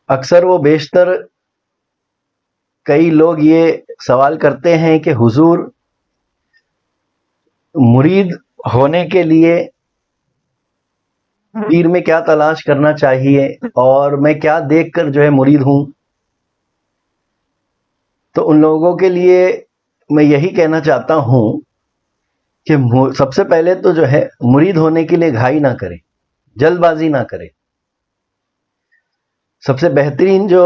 اکثر و بیشتر کئی لوگ یہ سوال کرتے ہیں کہ حضور مرید ہونے کے لیے پیر میں کیا تلاش کرنا چاہیے اور میں کیا دیکھ کر جو ہے مرید ہوں. تو ان لوگوں کے لیے میں یہی کہنا چاہتا ہوں کہ سب سے پہلے تو جو ہے مرید ہونے کے لیے گھائی نہ کرے، جلد بازی نہ کرے. سب سے بہترین جو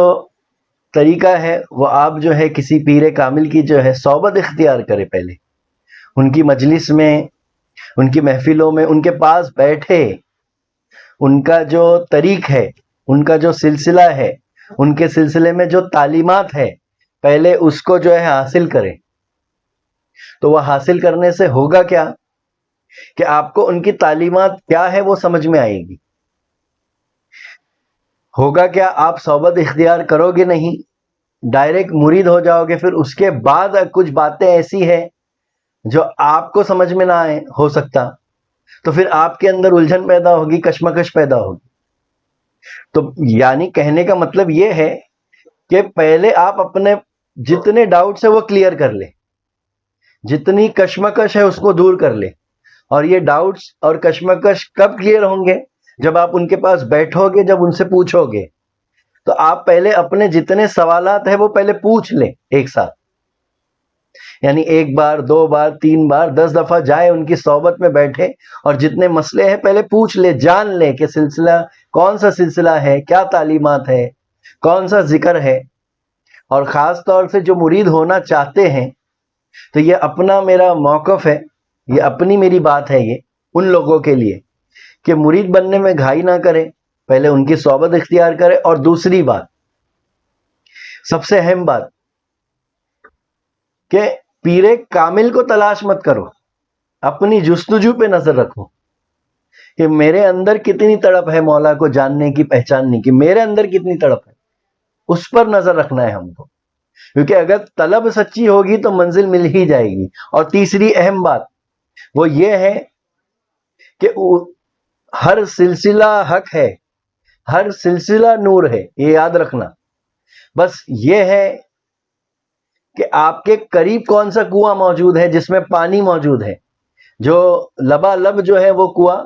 طریقہ ہے وہ آپ جو ہے کسی پیر کامل کی جو ہے صحبت اختیار کرے، پہلے ان کی مجلس میں، ان کی محفلوں میں ان کے پاس بیٹھے، ان کا جو طریق ہے، ان کا جو سلسلہ ہے، ان کے سلسلے میں جو تعلیمات ہے، پہلے اس کو جو ہے حاصل کرے. تو وہ حاصل کرنے سے ہوگا کیا کہ آپ کو ان کی تعلیمات کیا ہے وہ سمجھ میں آئے گی. ہوگا کیا، آپ صحبت اختیار کرو گے نہیں، ڈائریکٹ مرید ہو جاؤ گے. پھر اس کے بعد کچھ باتیں ایسی ہیں جو آپ کو سمجھ میں نہ آئے، ہو سکتا، تو پھر آپ کے اندر الجھن پیدا ہوگی، کشمکش پیدا ہوگی. تو یعنی کہنے کا مطلب یہ ہے کہ پہلے آپ اپنے جتنے ڈاؤٹس ہیں وہ کلیئر کر لیں، جتنی کشمکش ہے اس کو دور کر لیں. اور یہ ڈاؤٹس اور کشمکش کب کلیئر ہوں گے؟ جب آپ ان کے پاس بیٹھو گے، جب ان سے پوچھو گے. تو آپ پہلے اپنے جتنے سوالات ہیں وہ پہلے پوچھ لیں ایک ساتھ، یعنی ایک بار، دو بار، تین بار، 10 دفعہ جائے ان کی صحبت میں بیٹھے اور جتنے مسئلے ہیں پہلے پوچھ لے، جان لے کہ سلسلہ کون سا سلسلہ ہے، کیا تعلیمات ہے، کون سا ذکر ہے. اور خاص طور سے جو مرید ہونا چاہتے ہیں، تو یہ اپنا میرا موقف ہے، یہ اپنی میری بات ہے، یہ ان لوگوں کے لیے کہ مرید بننے میں گھائی نہ کرے، پہلے ان کی صحبت اختیار کرے. اور دوسری بات، سب سے اہم بات، کہ پیر کامل کو تلاش مت کرو، اپنی جستجو پہ نظر رکھو کہ میرے اندر کتنی تڑپ ہے مولا کو جاننے کی، پہچاننے کی، میرے اندر کتنی تڑپ ہے، اس پر نظر رکھنا ہے ہم کو. کیونکہ اگر طلب سچی ہوگی تو منزل مل ہی جائے گی. اور تیسری اہم بات وہ یہ ہے کہ ہر سلسلہ حق ہے، ہر سلسلہ نور ہے، یہ یاد رکھنا. بس یہ ہے کہ آپ کے قریب کون سا کنواں موجود ہے جس میں پانی موجود ہے، جو لبالب جو ہے وہ کنواں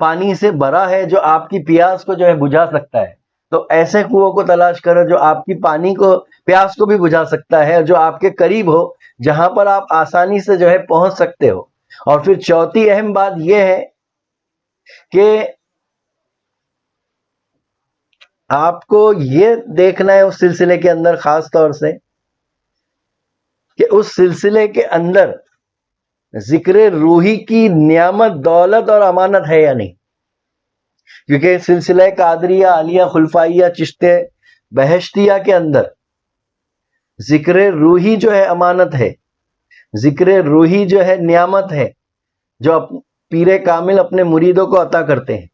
پانی سے بھرا ہے، جو آپ کی پیاس کو جو ہے بجھا سکتا ہے. تو ایسے کنویں کو تلاش کرو جو آپ کی پانی کو، پیاس کو بھی بجھا سکتا ہے، جو آپ کے قریب ہو، جہاں پر آپ آسانی سے جو ہے پہنچ سکتے ہو. اور پھر چوتھی اہم بات یہ ہے کہ آپ کو یہ دیکھنا ہے اس سلسلے کے اندر خاص طور سے کہ اس سلسلے کے اندر ذکر روحی کی نعمت، دولت اور امانت ہے یا نہیں. کیونکہ سلسلہ قادریہ، عالیہ، خلفائیہ، چشتیہ، بہشتیہ کے اندر ذکر روحی جو ہے امانت ہے، ذکر روحی جو ہے نعمت ہے، جو پیر کامل اپنے مریدوں کو عطا کرتے ہیں،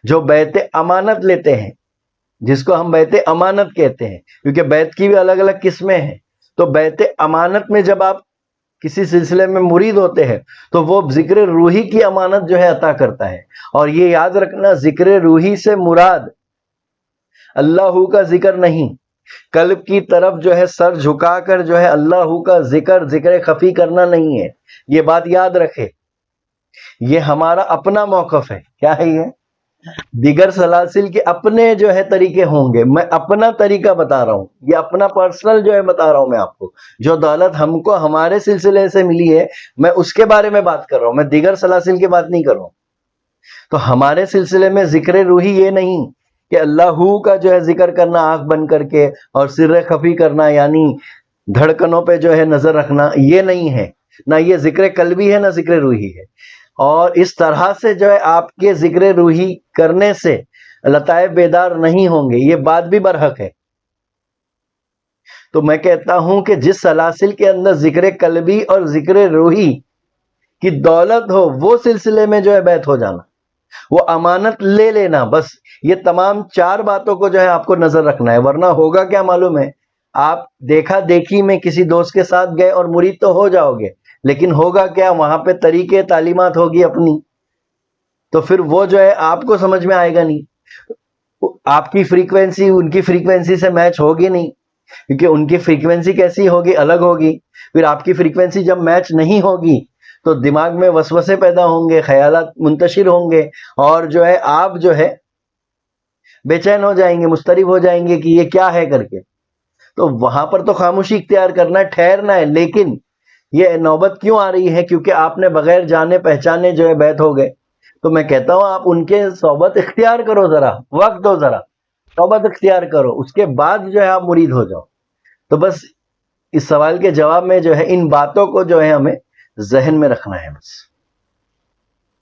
جو بیعت امانت لیتے ہیں، جس کو ہم بیعت امانت کہتے ہیں. کیونکہ بیعت کی بھی الگ الگ قسمیں ہیں. تو بیعت امانت میں جب آپ کسی سلسلے میں مرید ہوتے ہیں تو وہ ذکر روحی کی امانت جو ہے عطا کرتا ہے. اور یہ یاد رکھنا، ذکر روحی سے مراد اللہ کا ذکر نہیں، قلب کی طرف جو ہے سر جھکا کر جو ہے اللہ کا ذکر خفی کرنا نہیں ہے. یہ بات یاد رکھے، یہ ہمارا اپنا موقف ہے. کیا ہے یہ؟ دیگر سلاسل کے اپنے جو ہے طریقے ہوں گے، میں اپنا طریقہ بتا رہا ہوں، یہ اپنا پرسنل جو ہے بتا رہا ہوں. میں آپ کو جو دولت ہم کو ہمارے سلسلے سے ملی ہے، میں اس کے بارے میں بات کر رہا ہوں، میں دیگر سلاسل کی بات نہیں کر رہا ہوں. تو ہمارے سلسلے میں ذکر روحی یہ نہیں کہ اللہ کا جو ہے ذکر کرنا آنکھ بند کر کے اور سر خفی کرنا، یعنی دھڑکنوں پہ جو ہے نظر رکھنا، یہ نہیں ہے. نہ یہ ذکر قلبی ہے، نہ ذکر روحی ہے. اور اس طرح سے جو ہے آپ کے ذکر روحی کرنے سے لطائف بیدار نہیں ہوں گے، یہ بات بھی برحق ہے. تو میں کہتا ہوں کہ جس سلاسل کے اندر ذکر قلبی اور ذکر روحی کی دولت ہو، وہ سلسلے میں جو ہے بیعت ہو جانا، وہ امانت لے لینا. بس یہ تمام چار باتوں کو جو ہے آپ کو نظر رکھنا ہے. ورنہ ہوگا کیا معلوم ہے، آپ دیکھا دیکھی میں کسی دوست کے ساتھ گئے اور مرید تو ہو جاؤ گے، لیکن ہوگا کیا، وہاں پہ طریقے تعلیمات ہوگی اپنی، تو پھر وہ جو ہے آپ کو سمجھ میں آئے گا نہیں. آپ کی فریکوینسی ان کی فریکوینسی سے میچ ہوگی نہیں، کیونکہ ان کی فریکوینسی کیسی ہوگی، الگ ہوگی. پھر آپ کی فریکوینسی جب میچ نہیں ہوگی تو دماغ میں وسوسے پیدا ہوں گے، خیالات منتشر ہوں گے، اور جو ہے آپ جو ہے بے چین ہو جائیں گے، مضطرب ہو جائیں گے کہ یہ کیا ہے کر کے. تو وہاں پر تو خاموشی اختیار کرنا ہے، ٹھہرنا ہے. لیکن یہ نوبت کیوں آ رہی ہے؟ کیونکہ آپ نے بغیر جانے پہچانے جو ہے بیت ہو گئے. تو میں کہتا ہوں آپ ان کے صحبت اختیار کرو، ذرا وقت دو، ذرا صحبت اختیار کرو، اس کے بعد جو ہے آپ مرید ہو جاؤ. تو بس اس سوال کے جواب میں جو ہے ان باتوں کو جو ہے ہمیں ذہن میں رکھنا ہے بس.